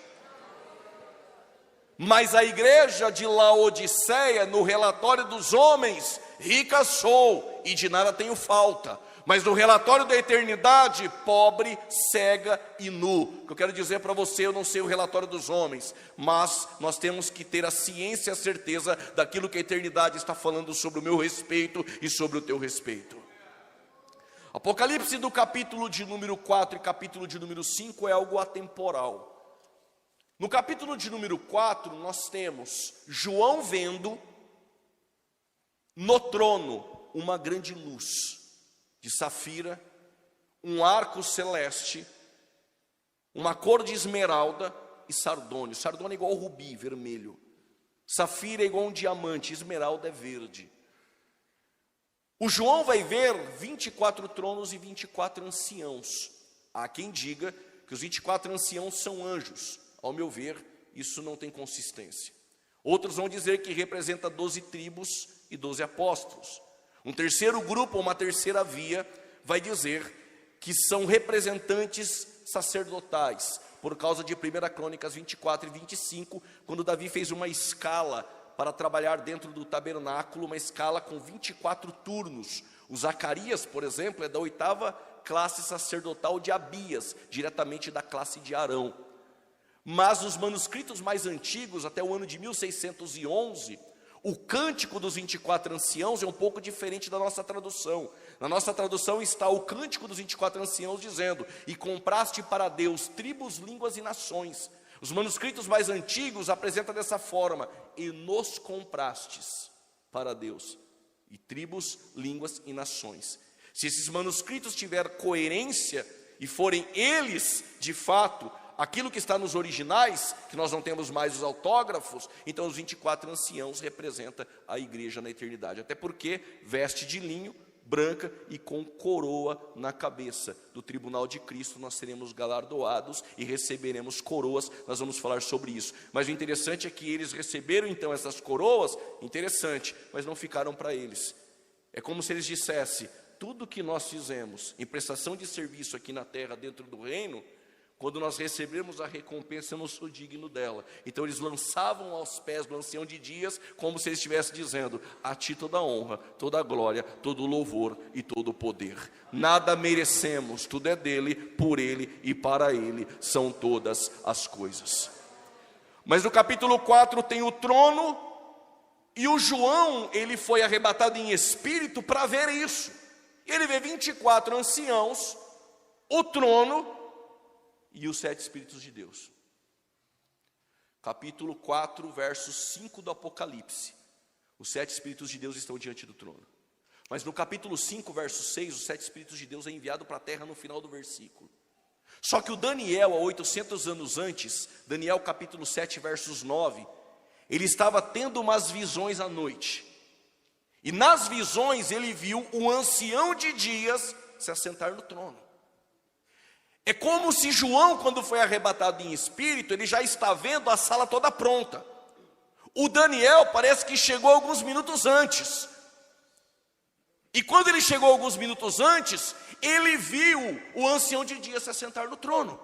Mas a igreja de Laodiceia, no relatório dos homens, rica sou, e de nada tenho falta. Mas no relatório da eternidade, pobre, cega e nu. O que eu quero dizer para você, eu não sei o relatório dos homens, mas nós temos que ter a ciência e a certeza daquilo que a eternidade está falando sobre o meu respeito e sobre o teu respeito. Apocalipse do capítulo de número 4 e capítulo de número 5 é algo atemporal. No capítulo de número 4, nós temos João vendo no trono uma grande luz de safira, um arco celeste, uma cor de esmeralda e sardônio. Sardônio é igual ao rubi, vermelho. Safira é igual a um diamante, esmeralda é verde. O João vai ver 24 tronos e 24 anciãos. Há quem diga que os 24 anciãos são anjos. Ao meu ver, isso não tem consistência. Outros vão dizer que representa 12 tribos e 12 apóstolos. Um terceiro grupo, uma terceira via, vai dizer que são representantes sacerdotais, por causa de 1 Crônicas 24 e 25, quando Davi fez uma escala para trabalhar dentro do tabernáculo, uma escala com 24 turnos. O Zacarias, por exemplo, é da 8ª classe sacerdotal de Abias, diretamente da classe de Arão. Mas os manuscritos mais antigos, até o ano de 1611, o cântico dos 24 anciãos é um pouco diferente da nossa tradução. Na nossa tradução está o cântico dos 24 anciãos dizendo: e compraste para Deus tribos, línguas e nações. Os manuscritos mais antigos apresentam dessa forma: e nos comprastes para Deus, e tribos, línguas e nações. Se esses manuscritos tiverem coerência e forem eles, de fato, aquilo que está nos originais, que nós não temos mais os autógrafos, então os 24 anciãos representam a igreja na eternidade. Até porque veste de linho, branca e com coroa na cabeça. Do tribunal de Cristo nós seremos galardoados e receberemos coroas. Nós vamos falar sobre isso. Mas o interessante é que eles receberam então essas coroas, interessante, mas não ficaram para eles. É como se eles dissessem: tudo que nós fizemos em prestação de serviço aqui na terra, dentro do reino, Quando nós recebemos a recompensa, eu não sou digno dela. Então eles lançavam aos pés do ancião de dias, como se ele estivesse dizendo: a ti toda a honra, toda a glória, todo o louvor e todo o poder. Nada merecemos, tudo é dele, por ele e para ele são todas as coisas. Mas no capítulo 4 tem o trono, e o João, ele foi arrebatado em espírito para ver isso. Ele vê 24 anciãos, o trono e os 7 Espíritos de Deus. Capítulo 4, verso 5 do Apocalipse. Os 7 Espíritos de Deus estão diante do trono. Mas no capítulo 5, verso 6, os 7 Espíritos de Deus é enviado para a terra no final do versículo. Só que o Daniel, há 800 anos antes, Daniel capítulo 7, versos 9, ele estava tendo umas visões à noite. E nas visões ele viu o ancião de dias se assentar no trono. É como se João, quando foi arrebatado em espírito, ele já está vendo a sala toda pronta. O Daniel parece que chegou alguns minutos antes. E quando ele chegou alguns minutos antes, ele viu o ancião de dias se assentar no trono.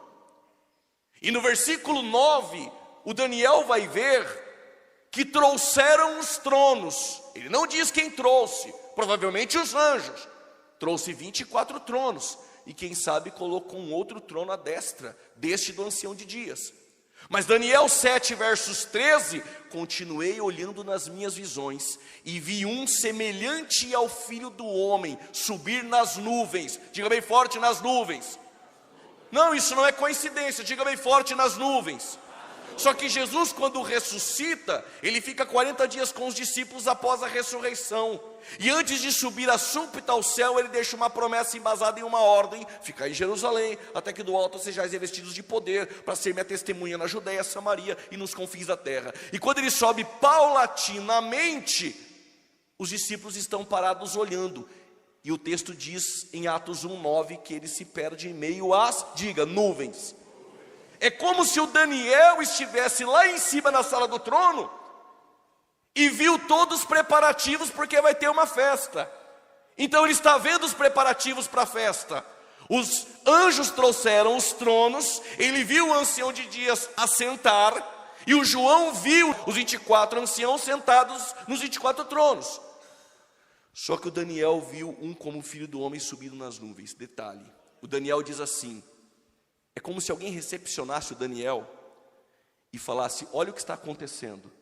E no versículo 9, o Daniel vai ver que trouxeram os tronos. Ele não diz quem trouxe, provavelmente os anjos. Trouxe 24 tronos. E quem sabe colocou um outro trono à destra deste do ancião de dias. Mas Daniel 7, versos 13, continuei olhando nas minhas visões, e vi um semelhante ao Filho do Homem subir nas nuvens. Diga bem forte: nas nuvens. Não, isso não é coincidência, diga bem forte: nas nuvens. Só que Jesus, quando ressuscita, ele fica 40 dias com os discípulos após a ressurreição. E antes de subir a súbita ao céu, ele deixa uma promessa embasada em uma ordem: ficai em Jerusalém, até que do alto sejais revestidos de poder, para ser minha testemunha na Judéia, Samaria e nos confins da terra. E quando ele sobe paulatinamente, os discípulos estão parados olhando. E o texto diz em Atos 1:9 que ele se perde em meio às, diga, nuvens. É como se o Daniel estivesse lá em cima na sala do trono e viu todos os preparativos, porque vai ter uma festa. Então ele está vendo os preparativos para a festa. Os anjos trouxeram os tronos, ele viu o ancião de dias assentar, e o João viu os 24 anciãos sentados nos 24 tronos. Só que o Daniel viu um como filho do homem subindo nas nuvens. Detalhe, o Daniel diz assim: é como se alguém recepcionasse o Daniel e falasse: olha o que está acontecendo.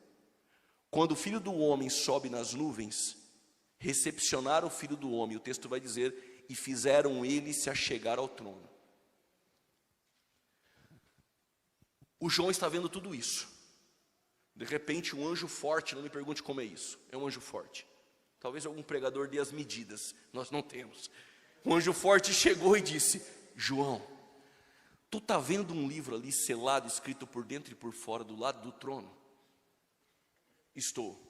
Quando o Filho do Homem sobe nas nuvens, recepcionaram o Filho do Homem, o texto vai dizer, e fizeram ele se achegar ao trono. O João está vendo tudo isso. De repente um anjo forte, não me pergunte como é isso, é um anjo forte. Talvez algum pregador dê as medidas, nós não temos. Um anjo forte chegou e disse: João, tu está vendo um livro ali selado, escrito por dentro e por fora, do lado do trono? Estou.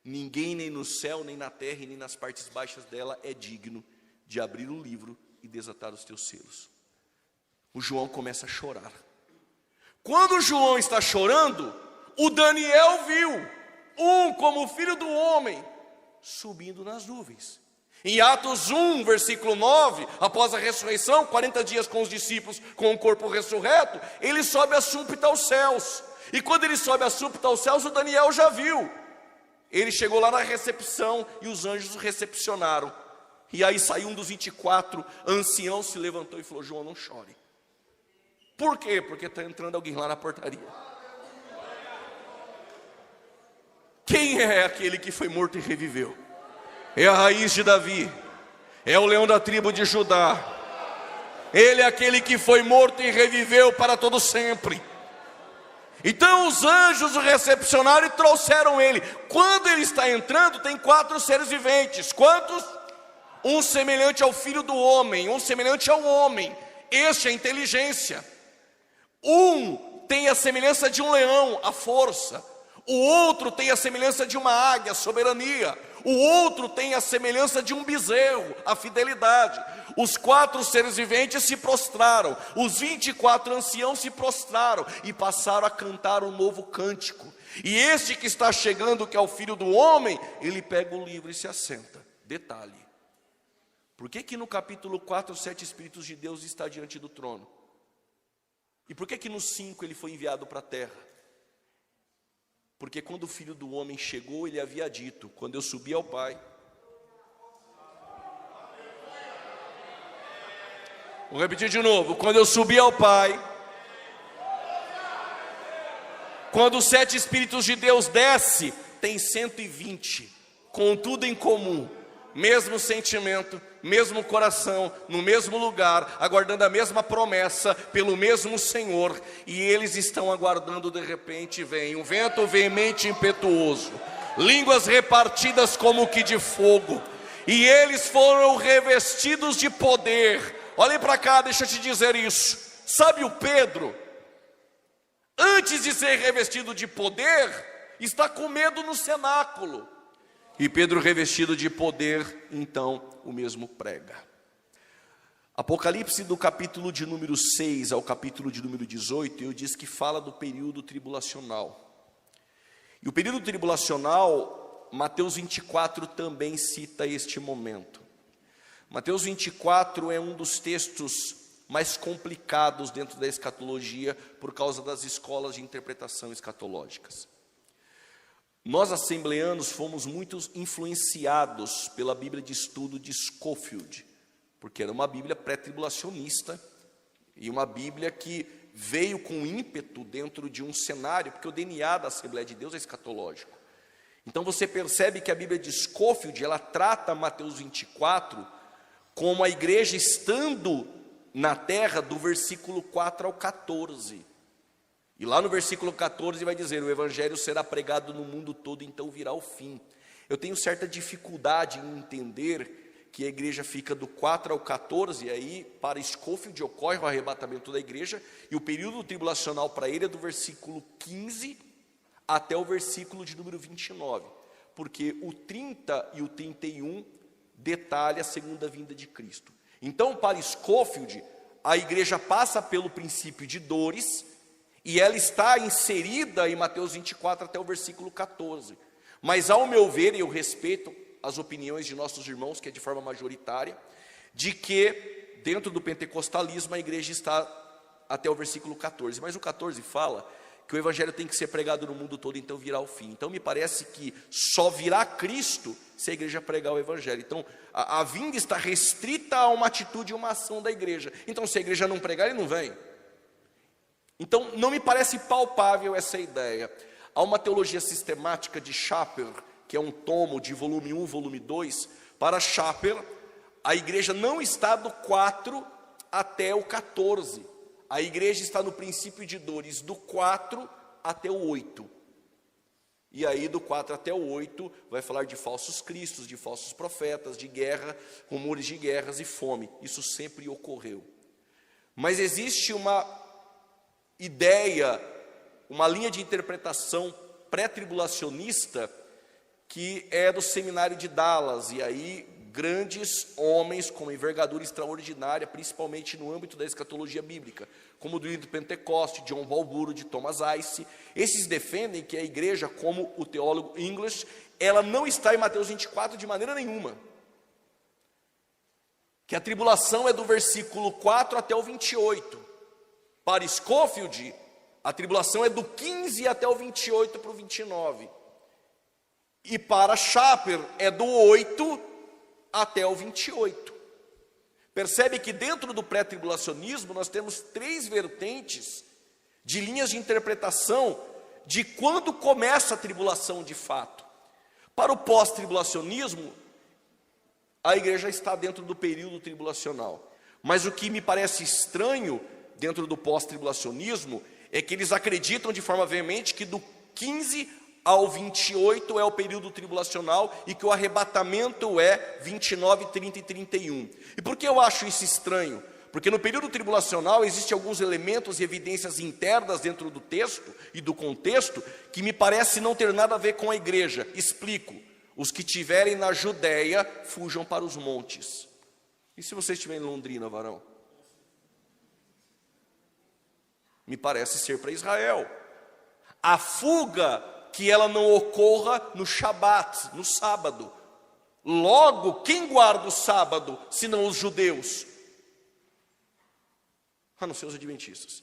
Ninguém nem no céu, nem na terra, e nem nas partes baixas dela é digno de abrir o livro e desatar os teus selos. O João começa a chorar. Quando o João está chorando, o Daniel viu um como filho do homem subindo nas nuvens. Em Atos 1, versículo 9, após a ressurreição, 40 dias com os discípulos, com o corpo ressurreto, ele sobe a súbita aos céus. E quando ele sobe a súbita aos céus, o Daniel já viu. Ele chegou lá na recepção e os anjos o recepcionaram. E aí saiu um dos 24 anciãos, se levantou e falou: João, não chore. Por quê? Porque está entrando alguém lá na portaria. Quem é aquele que foi morto e reviveu? É a raiz de Davi, é o leão da tribo de Judá. Ele é aquele que foi morto e reviveu para todo sempre. Então os anjos o recepcionaram e trouxeram ele. Quando ele está entrando, tem 4 seres viventes. Quantos? Um semelhante ao filho do homem, um semelhante ao homem. Este é a inteligência. Um tem a semelhança de um leão, a força. O outro tem a semelhança de uma águia, a soberania. O outro tem a semelhança de um bezerro, a fidelidade. Os 4 seres viventes se prostraram. Os 24 anciãos se prostraram e passaram a cantar um novo cântico. E este que está chegando, que é o Filho do Homem, ele pega o livro e se assenta. Detalhe: por que no capítulo 4, os 7 Espíritos de Deus está diante do trono? E por que no 5 ele foi enviado para a terra? Porque quando o Filho do Homem chegou, ele havia dito: quando eu subir ao Pai. Vou repetir de novo: quando eu subir ao Pai, quando os 7 Espíritos de Deus desce, tem 120, com tudo em comum, mesmo sentimento, mesmo coração, no mesmo lugar, aguardando a mesma promessa, pelo mesmo Senhor, e eles estão aguardando. De repente vem um vento veemente e impetuoso, línguas repartidas como que de fogo, e eles foram revestidos de poder. Olhem para cá, deixa eu te dizer isso. Sabe o Pedro, antes de ser revestido de poder, está com medo no cenáculo. E Pedro, revestido de poder, então o mesmo prega. Apocalipse, do capítulo de número 6 ao capítulo de número 18, eu disse que fala do período tribulacional. E o período tribulacional, Mateus 24 também cita este momento. Mateus 24 é um dos textos mais complicados dentro da escatologia, por causa das escolas de interpretação escatológicas. Nós, assembleanos, fomos muito influenciados pela Bíblia de Estudo de Scofield, porque era uma Bíblia pré-tribulacionista, e uma Bíblia que veio com ímpeto dentro de um cenário, porque o DNA da Assembleia de Deus é escatológico. Então você percebe que a Bíblia de Scofield, ela trata Mateus 24 como a igreja estando na terra, do versículo 4 ao 14. E lá no versículo 14 vai dizer: o evangelho será pregado no mundo todo, então virá o fim. Eu tenho certa dificuldade em entender que a igreja fica do 4 ao 14, e aí para Scofield ocorre o arrebatamento da igreja, e o período tribulacional para ele é do versículo 15 até o versículo de número 29, porque o 30 e o 31 detalha a segunda vinda de Cristo. Então, para Scofield, a igreja passa pelo princípio de dores, e ela está inserida em Mateus 24 até o versículo 14. Mas, ao meu ver, e eu respeito as opiniões de nossos irmãos, que é de forma majoritária, de que dentro do pentecostalismo a igreja está até o versículo 14. Mas o 14 fala que o evangelho tem que ser pregado no mundo todo, então virá o fim. Então me parece que só virá Cristo se a igreja pregar o evangelho. Então a vinda está restrita a uma atitude e uma ação da igreja. Então se a igreja não pregar, ele não vem. Então não me parece palpável essa ideia. Há uma teologia sistemática de Schaper, que é um tomo de volume 1, volume 2. Para Schaper, a igreja não está do 4 até o 14. A igreja está no princípio de dores do 4 até o 8. E aí do 4 até o 8 vai falar de falsos cristos, de falsos profetas, de guerra, rumores de guerras e fome. Isso sempre ocorreu. Mas existe uma ideia, uma linha de interpretação pré-tribulacionista que é do seminário de Dallas, e aí grandes homens com envergadura extraordinária, principalmente no âmbito da escatologia bíblica, como o do líder do Pentecoste, John Walburo, de Thomas Ice. Esses defendem que a igreja, como o teólogo English, ela não está em Mateus 24 de maneira nenhuma. Que a tribulação é do versículo 4 até o 28. Para Scofield, a tribulação é do 15 até o 28 para o 29. E para Schaper é do 8 até o 28. Percebe que dentro do pré-tribulacionismo nós temos 3 vertentes de linhas de interpretação de quando começa a tribulação de fato. Para o pós-tribulacionismo, a igreja está dentro do período tribulacional. Mas o que me parece estranho dentro do pós-tribulacionismo é que eles acreditam de forma veemente que do 15 ao 28 é o período tribulacional e que o arrebatamento é 29, 30 e 31. E por que eu acho isso estranho? Porque no período tribulacional existem alguns elementos e evidências internas dentro do texto e do contexto que me parece não ter nada a ver com a igreja. Explico. Os que estiverem na Judéia, fujam para os montes. E se você estiver em Londrina, varão? Me parece ser para Israel. A fuga, que ela não ocorra no Shabat, no sábado. Logo, quem guarda o sábado, senão os judeus? A não ser os adventistas.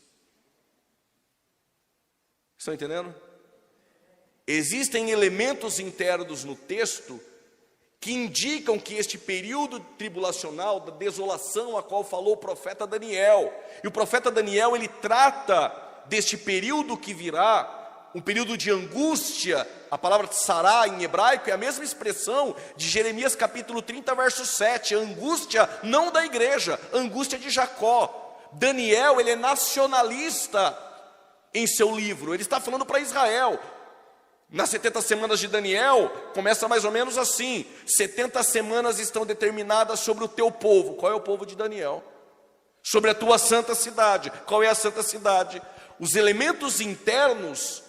Estão entendendo? Existem elementos internos no texto que indicam que este período tribulacional, da desolação a qual falou o profeta Daniel, e o profeta Daniel, ele trata deste período que virá, um período de angústia. A palavra tsará em hebraico é a mesma expressão de Jeremias capítulo 30, verso 7, a angústia não da igreja, a angústia de Jacó. Daniel, ele é nacionalista em seu livro, ele está falando para Israel. Nas 70 semanas de Daniel, começa mais ou menos assim: 70 semanas estão determinadas sobre o teu povo. Qual é o povo de Daniel? Sobre a tua santa cidade. Qual é a santa cidade? Os elementos internos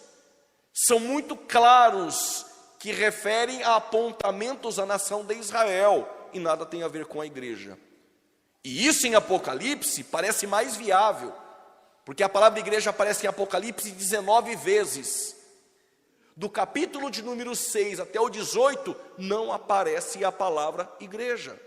são muito claros, que referem a apontamentos à nação de Israel, e nada tem a ver com a igreja. E isso em Apocalipse parece mais viável, porque a palavra igreja aparece em Apocalipse 19 vezes. Do capítulo de número 6 até o 18, não aparece a palavra igreja.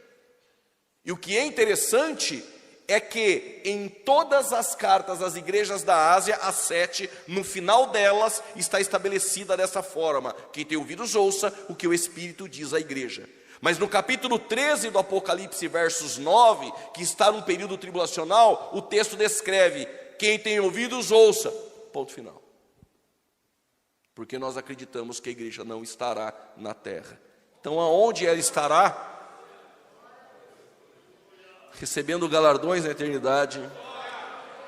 E o que é interessante é que em todas as cartas às igrejas da Ásia, as 7, no final delas está estabelecida dessa forma: quem tem ouvidos ouça o que o Espírito diz à igreja. Mas no capítulo 13 do Apocalipse, versos 9, que está num período tribulacional, o texto descreve: quem tem ouvidos ouça, ponto final. Porque nós acreditamos que a igreja não estará na terra. Então aonde ela estará? Recebendo galardões na eternidade,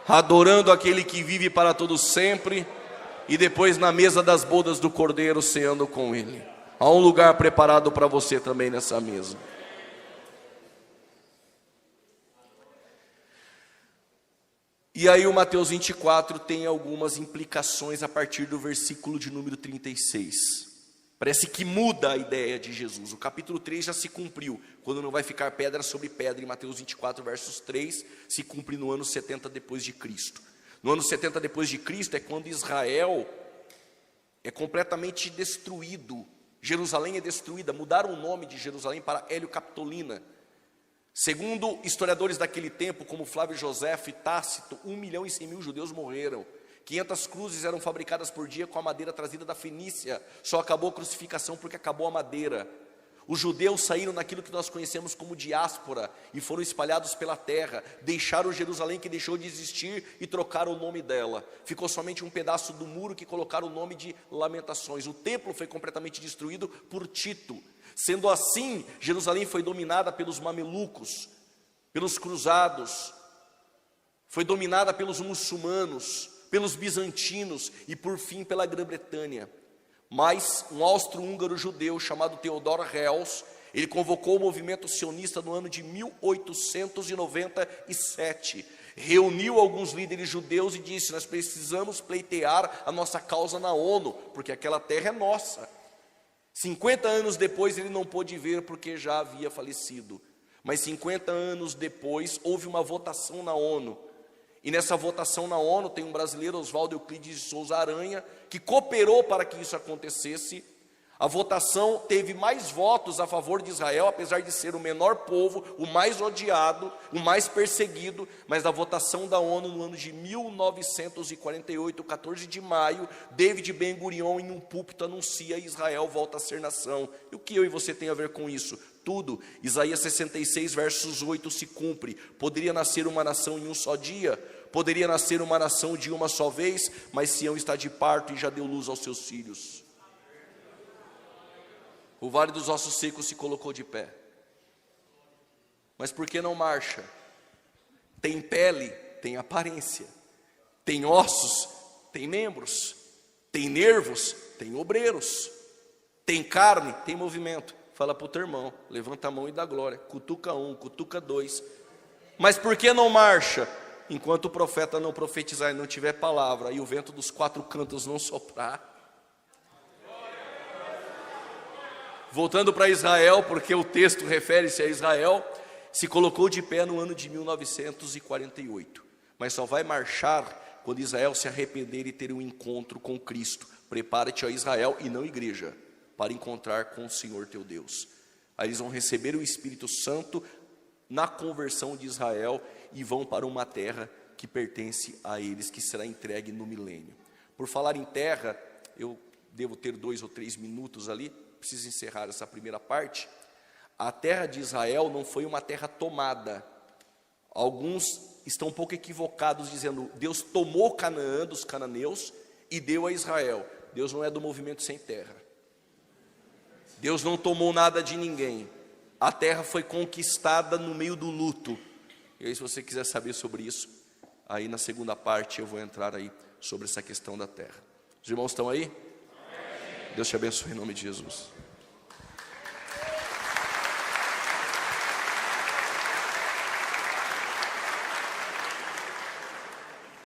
adorando aquele que vive para todo sempre, e depois na mesa das bodas do Cordeiro, ceando com ele. Há um lugar preparado para você também nessa mesa. E aí o Mateus 24 tem algumas implicações a partir do versículo de número 36. Parece que muda a ideia de Jesus. O capítulo 3 já se cumpriu, quando não vai ficar pedra sobre pedra, em Mateus 24, versos 3, se cumpre no ano 70 depois de Cristo. No ano 70 depois de Cristo é quando Israel é completamente destruído. Jerusalém é destruída, mudaram o nome de Jerusalém para Hélio Capitolina. Segundo historiadores daquele tempo, como Flávio Josefo e Tácito, 1.100.000 judeus morreram. 500 cruzes eram fabricadas por dia com a madeira trazida da Fenícia. Só acabou a crucificação porque acabou a madeira. Os judeus saíram naquilo que nós conhecemos como diáspora e foram espalhados pela terra. Deixaram Jerusalém, que deixou de existir, e trocaram o nome dela. Ficou somente um pedaço do muro que colocaram o nome de Lamentações. O templo foi completamente destruído por Tito. Sendo assim, Jerusalém foi dominada pelos mamelucos, pelos cruzados, foi dominada pelos muçulmanos, pelos bizantinos e por fim pela Grã-Bretanha. Mas um austro-húngaro judeu chamado Theodor Herzl, ele convocou o movimento sionista no ano de 1897, reuniu alguns líderes judeus e disse: nós precisamos pleitear a nossa causa na ONU, porque aquela terra é nossa. 50 anos depois ele não pôde ver porque já havia falecido. Mas 50 anos depois houve uma votação na ONU. E nessa votação na ONU tem um brasileiro, Oswaldo Euclides de Souza Aranha, que cooperou para que isso acontecesse. A votação teve mais votos a favor de Israel, apesar de ser o menor povo, o mais odiado, o mais perseguido. Mas na votação da ONU no ano de 1948, 14 de maio, David Ben-Gurion em um púlpito anuncia: Israel volta a ser nação. E o que eu e você tem a ver com isso? Tudo. Isaías 66 versos 8 se cumpre. Poderia nascer uma nação em um só dia, poderia nascer uma nação de uma só vez, mas Sião está de parto e já deu luz aos seus filhos. O vale dos ossos secos se colocou de pé. Mas por que não marcha? Tem pele, tem aparência. Tem ossos, tem membros. Tem nervos, tem obreiros. Tem carne, tem movimento. Fala para o teu irmão, levanta a mão e dá glória. Cutuca um, cutuca dois. Mas por que não marcha? Enquanto o profeta não profetizar e não tiver palavra, e o vento dos 4 cantos não soprar. Voltando para Israel, porque o texto refere-se a Israel, se colocou de pé no ano de 1948. Mas só vai marchar quando Israel se arrepender e ter um encontro com Cristo. Prepara-te, ó Israel, e não igreja, para encontrar com o Senhor teu Deus. Aí eles vão receber o Espírito Santo na conversão de Israel e vão para uma terra que pertence a eles, que será entregue no milênio. Por falar em terra, eu devo ter 2 ou 3 minutos ali, preciso encerrar essa primeira parte. A terra de Israel não foi uma terra tomada. Alguns estão um pouco equivocados dizendo, Deus tomou Canaã dos cananeus e deu a Israel. Deus não é do movimento sem terra. Deus não tomou nada de ninguém. A terra foi conquistada no meio do luto. E aí, se você quiser saber sobre isso, aí na segunda parte eu vou entrar aí sobre essa questão da terra. Os irmãos estão aí? Deus te abençoe em nome de Jesus.